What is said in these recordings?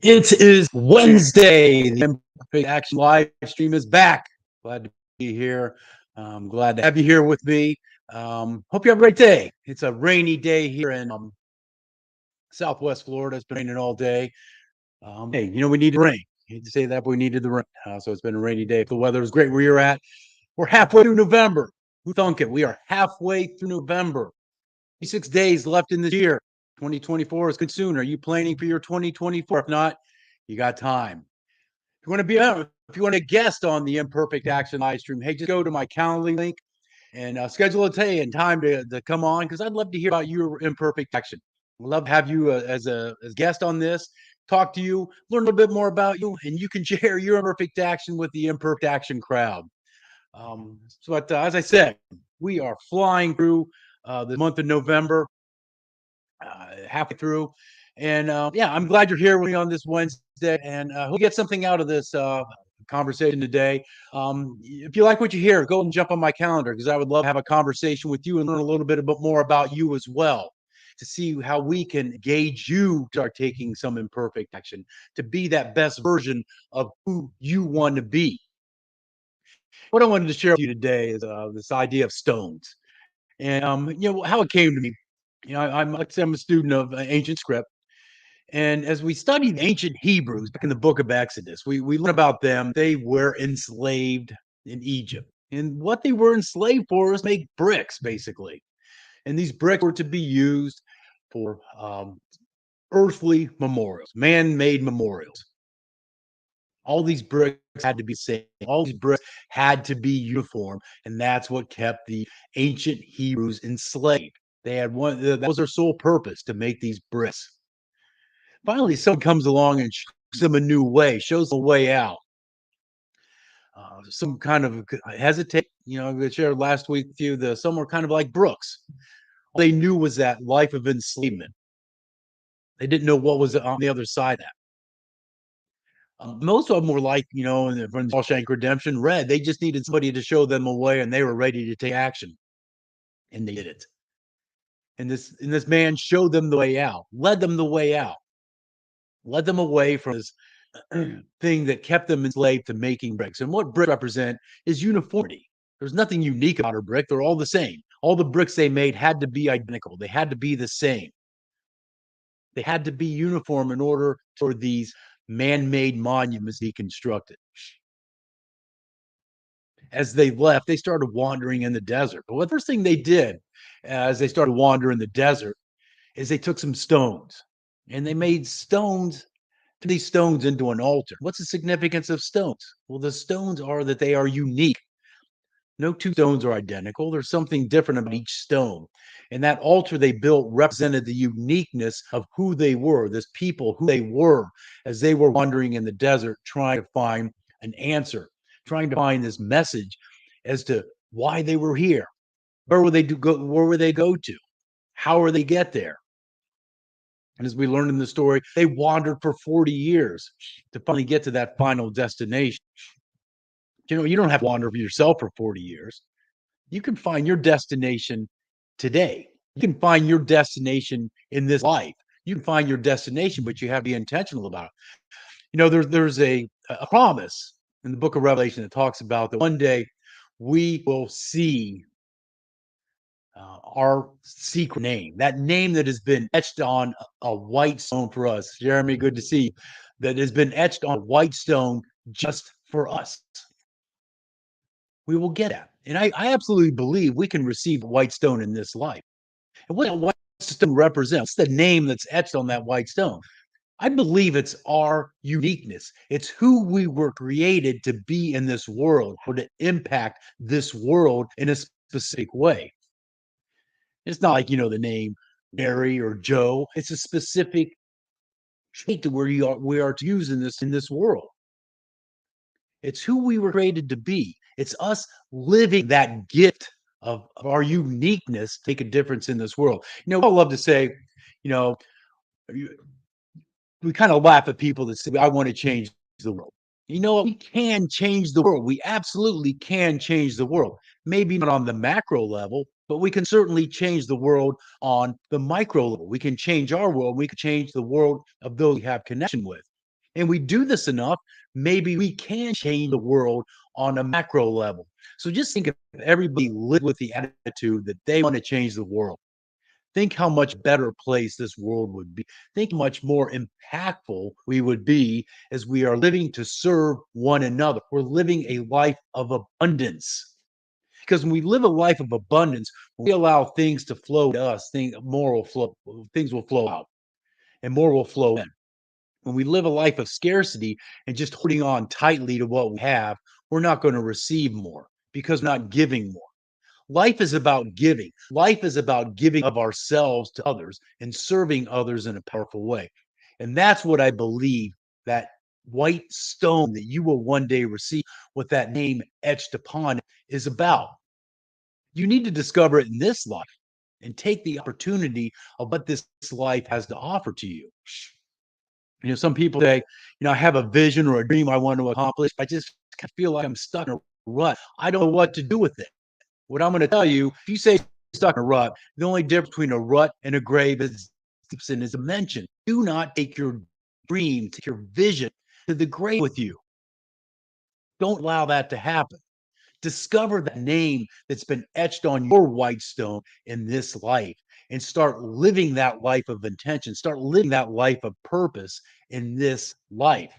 It is Wednesday. The Imperfect Action live stream is back. Glad to be here. I'm glad to have you here with me. Hope you have a great day. It's a rainy day here in Southwest Florida. It's been raining all day. Hey, we needed rain. I hate to say that, but we needed the rain. So it's been a rainy day. The weather is great where you're at. We're halfway through November. Who thunk it? We are halfway through November. 6 days left in this year. 2024 is good soon. Are you planning for your 2024? If not, you got time. If you want to be if you want a guest on the Imperfect Action live stream, hey, just go to my Calendly link and schedule a day and time to come on because I'd love to hear about your imperfect action. I'd love to have you as a guest on this, talk to you, learn a little bit more about you, and you can share your imperfect action with the imperfect action crowd. But as I said, we are flying through the month of November, halfway through. And yeah, I'm glad you're here with me on this Wednesday, and hope you get something out of this conversation today. If you like what you hear, go and jump on my calendar because I would love to have a conversation with you and learn a little bit more about you as well to see how we can gauge you to start taking some imperfect action to be that best version of who you want to be. What I wanted to share with you today is this idea of stones and how it came to me. I'm like I said, I'm a student of ancient script. And as we study the ancient Hebrews back in the book of Exodus, we learn about them. They were enslaved in Egypt. And what they were enslaved for is make bricks, basically. And these bricks were to be used for earthly memorials, man made memorials. All these bricks had to be the same. All these bricks had to be uniform. And that's what kept the ancient Hebrews enslaved. They had that was their sole purpose to make these bricks. Finally, someone comes along and shows them a new way, shows them a way out. Some kind of hesitate. I shared last week with you, some were kind of like Brooks. All they knew was that life of enslavement. They didn't know what was on the other side of that. Most of them were like, from Shawshank Redemption, Red. They just needed somebody to show them a way, and they were ready to take action, and they did it. And this man showed them the way out, led them the way out, led them away from this thing that kept them enslaved to making bricks. And what brick represent is uniformity. There's nothing unique about a brick. They're all the same. All the bricks they made had to be identical. They had to be the same. They had to be uniform in order for these man-made monuments to be constructed. As they left, they started wandering in the desert. But the first thing they did as they started wandering in the desert is they took some stones and they made these stones into an altar. What's the significance of stones? Well, the stones are that they are unique. No two stones are identical. There's something different about each stone. And that altar they built represented the uniqueness of who they were, this people, who they were as they were wandering in the desert trying to find an answer, trying to find this message as to why they were here. Where would they go? Where would they go to? How would they get there? And as we learned in the story, they wandered for 40 years to finally get to that final destination. You don't have to wander for yourself for 40 years. You can find your destination today. You can find your destination in this life. You can find your destination, but you have to be intentional about it. There's a promise in the book of Revelation that talks about that one day we will see our secret name, that name that has been etched on a white stone for us. Jeremy, good to see you. That has been etched on a white stone just for us. We will get at. And I absolutely believe we can receive a white stone in this life. And what that white stone represents, the name that's etched on that white stone. I believe it's our uniqueness. It's who we were created to be in this world or to impact this world in a specific way. It's not like, the name Mary or Joe. It's a specific trait to where we are to use in this world. It's who we were created to be. It's us living that gift of our uniqueness to make a difference in this world. I love to say, we kind of laugh at people that say, I want to change the world. We can change the world. We absolutely can change the world. Maybe not on the macro level, but we can certainly change the world on the micro level. We can change our world. We can change the world of those we have connection with. And we do this enough, maybe we can change the world on a macro level. So just think if everybody lived with the attitude that they want to change the world. Think how much better place this world would be. Think how much more impactful we would be as we are living to serve one another. We're living a life of abundance. Because when we live a life of abundance, when we allow things to flow to us, things will flow out and more will flow in. When we live a life of scarcity and just holding on tightly to what we have, we're not going to receive more because we're not giving more. Life is about giving. Life is about giving of ourselves to others and serving others in a powerful way. And that's what I believe that white stone that you will one day receive with that name etched upon it is about. You need to discover it in this life and take the opportunity of what this life has to offer to you. Some people say, I have a vision or a dream I want to accomplish. I just feel like I'm stuck in a rut. I don't know what to do with it. What I'm going to tell you, if you say stuck in a rut, the only difference between a rut and a grave is a mention. Do not take your dream, take your vision to the grave with you. Don't allow that to happen. Discover the name that's been etched on your white stone in this life and start living that life of intention. Start living that life of purpose in this life.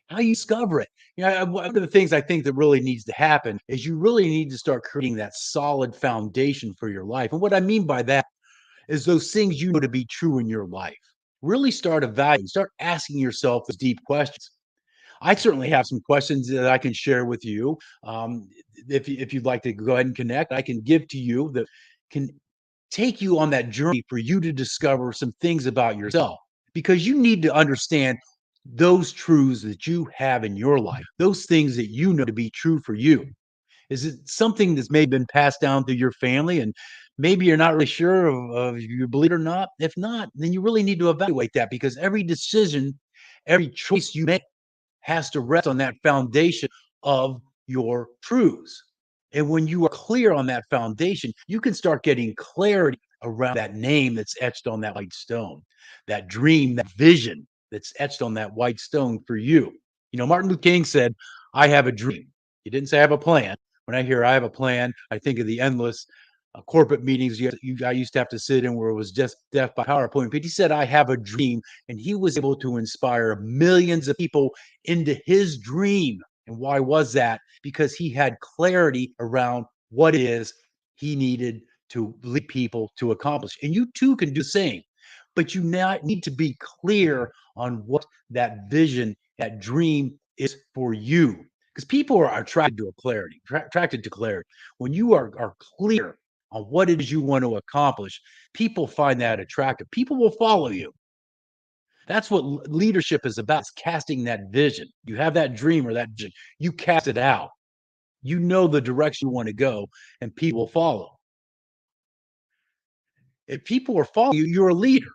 How you discover it? One of the things I think that really needs to happen is you really need to start creating that solid foundation for your life. And what I mean by that is those things you know to be true in your life. Really start evaluating, start asking yourself those deep questions. I certainly have some questions that I can share with you. If you'd like to go ahead and connect, I can give to you that can take you on that journey for you to discover some things about yourself because you need to understand those truths that you have in your life, those things that you know to be true for you. Is it something that's maybe been passed down through your family and maybe you're not really sure of if you believe it or not? If not, then you really need to evaluate that because every decision, every choice you make has to rest on that foundation of your truths. And when you are clear on that foundation, you can start getting clarity around that name that's etched on that white stone, that dream, that vision that's etched on that white stone for you. Martin Luther King said, I have a dream. He didn't say I have a plan. When I hear I have a plan, I think of the endless corporate meetings I used to have to sit in where it was just death by PowerPoint. But he said, I have a dream. And he was able to inspire millions of people into his dream. And why was that? Because he had clarity around what it is he needed to lead people to accomplish. And you too can do the same. But you need to be clear on what that vision, that dream is for you. Because people are attracted to attracted to clarity. When you are clear on what it is you want to accomplish, people find that attractive. People will follow you. That's what leadership is about. It's casting that vision. You have that dream or that vision. You cast it out. You know the direction you want to go, and people will follow. If people are following you, you're a leader.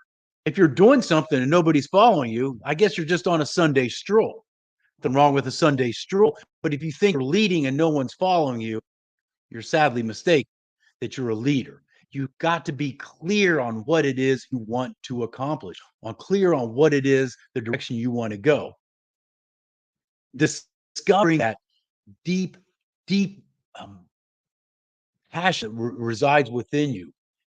If you're doing something and nobody's following you, I guess you're just on a Sunday stroll. Nothing wrong with a Sunday stroll. But if you think you're leading and no one's following you, you're sadly mistaken that you're a leader. You've got to be clear on what it is you want to accomplish, clear on what it is, the direction you want to go. Discovering that deep, deep passion resides within you,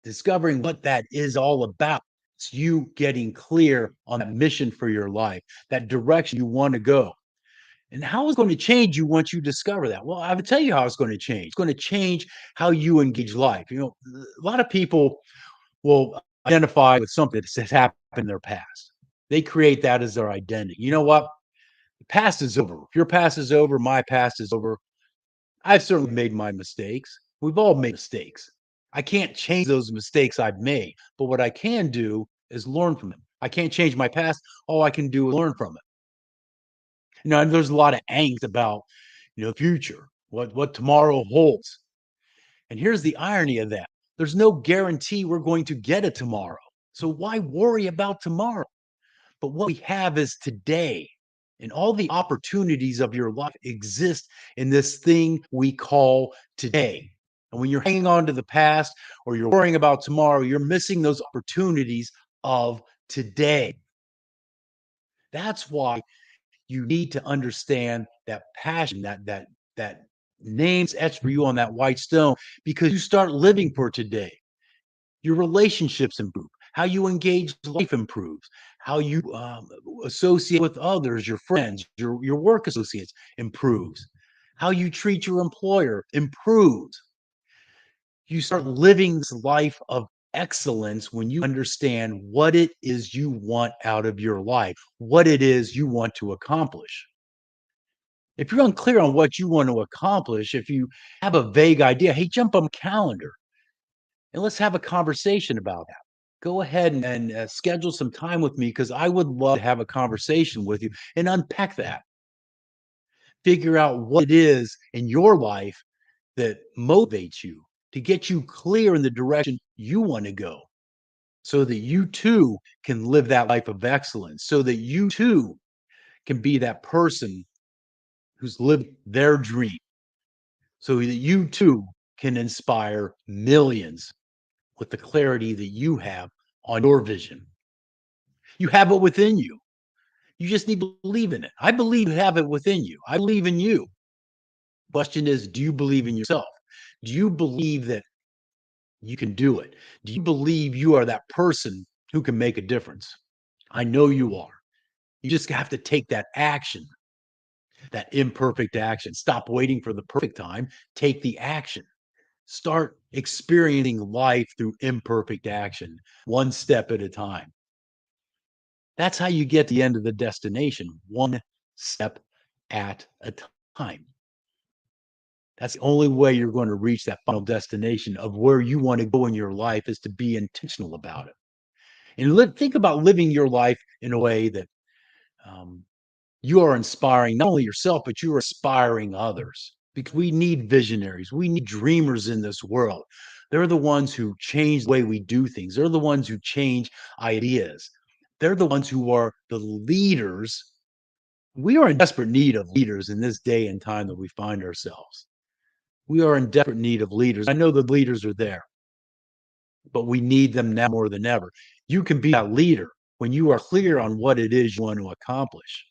discovering what that is all about. It's you getting clear on that mission for your life, that direction you want to go. And how is it going to change you once you discover that? Well, I will tell you how it's going to change. It's going to change how you engage life. A lot of people will identify with something that has happened in their past. They create that as their identity. You know what? The past is over. If your past is over, my past is over. I've certainly made my mistakes. We've all made mistakes. I can't change those mistakes I've made, but what I can do is learn from them. I can't change my past. All I can do is learn from it. And there's a lot of angst about, future, what tomorrow holds. And here's the irony of that. There's no guarantee we're going to get it tomorrow. So why worry about tomorrow? But what we have is today. And all the opportunities of your life exist in this thing we call today. And when you're hanging on to the past or you're worrying about tomorrow, you're missing those opportunities of today. That's why you need to understand that passion, that name's etched for you on that white stone, because you start living for today. Your relationships improve. How you engage life improves. How you associate with others, your friends, your work associates improves. How you treat your employer improves. You start living this life of excellence when you understand what it is you want out of your life, what it is you want to accomplish. If you're unclear on what you want to accomplish, if you have a vague idea, hey, jump on a calendar and let's have a conversation about that. Go ahead and schedule some time with me because I would love to have a conversation with you and unpack that. Figure out what it is in your life that motivates you to get you clear in the direction you want to go so that you too can live that life of excellence, so that you too can be that person who's lived their dream, so that you too can inspire millions with the clarity that you have on your vision. You have it within you. You just need to believe in it. I believe you have it within you. I believe in you. Question is, do you believe in yourself? Do you believe that you can do it? Do you believe you are that person who can make a difference? I know you are. You just have to take that action, that imperfect action. Stop waiting for the perfect time. Take the action. Start experiencing life through imperfect action, one step at a time. That's how you get to the end of the destination, one step at a time. That's the only way you're going to reach that final destination of where you want to go in your life is to be intentional about it. And think about living your life in a way that um, you are inspiring not only yourself, but you are inspiring others because we need visionaries. We need dreamers in this world. They're the ones who change the way we do things. They're the ones who change ideas. They're the ones who are the leaders. We are in desperate need of leaders in this day and time that we find ourselves. We are in desperate need of leaders. I know the leaders are there, but we need them now more than ever. You can be that leader when you are clear on what it is you want to accomplish.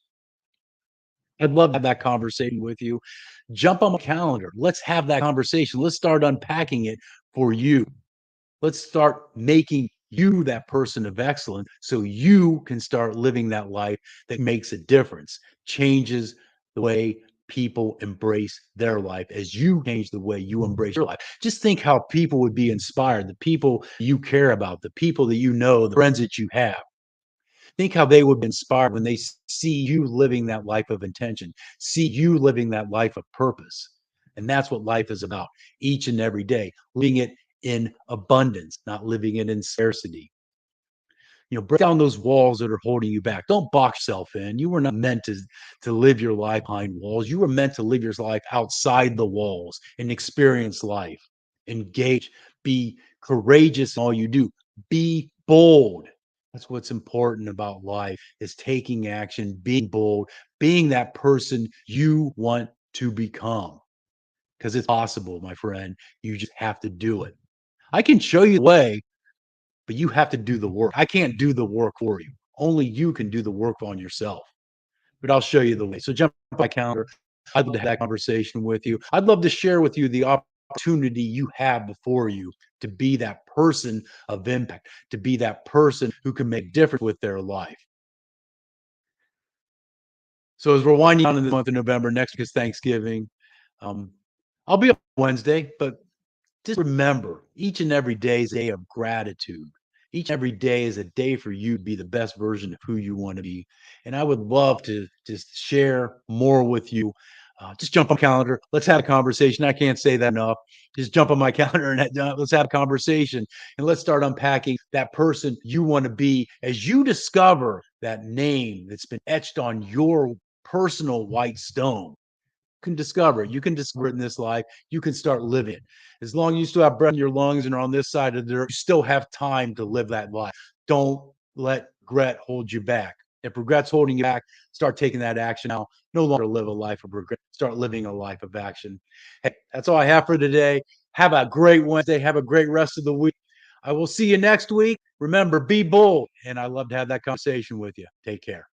I'd love to have that conversation with you. Jump on my calendar. Let's have that conversation. Let's start unpacking it for you. Let's start making you that person of excellence so you can start living that life that makes a difference, changes the way people embrace their life as you change the way you embrace your life. Just think how people would be inspired, the people you care about, the people that you know, the friends that you have. Think how they would be inspired when they see you living that life of intention, see you living that life of purpose. And that's what life is about each and every day, living it in abundance, not living it in scarcity. Break down those walls that are holding you back. Don't box yourself in. You were not meant to live your life behind walls. You were meant to live your life outside the walls and experience life. Engage, be courageous in all you do. Be bold. That's what's important about life is taking action, being bold, being that person you want to become. Because it's possible, my friend. You just have to do it. I can show you the way, but you have to do the work. I can't do the work for you. Only you can do the work on yourself. But I'll show you the way. So jump on my calendar. I'd love to have that conversation with you. I'd love to share with you the opportunity you have before you to be that person of impact, to be that person who can make a difference with their life. So as we're winding down in this month of November, next week is Thanksgiving. Um, I'll be on Wednesday, but just remember, each and every day is a day of gratitude. Each and every day is a day for you to be the best version of who you want to be. And I would love to just share more with you. Just jump on calendar. Let's have a conversation. I can't say that enough. Just jump on my calendar and let's have a conversation and let's start unpacking that person you want to be as you discover that name that's been etched on your personal white stone can discover it. You can discover it in this life. You can start living. As long as you still have breath in your lungs and are on this side of the dirt, you still have time to live that life. Don't let regret hold you back. If regret's holding you back, start taking that action now. No longer live a life of regret. Start living a life of action. Hey, that's all I have for today. Have a great Wednesday. Have a great rest of the week. I will see you next week. Remember, be bold. And I love to have that conversation with you. Take care.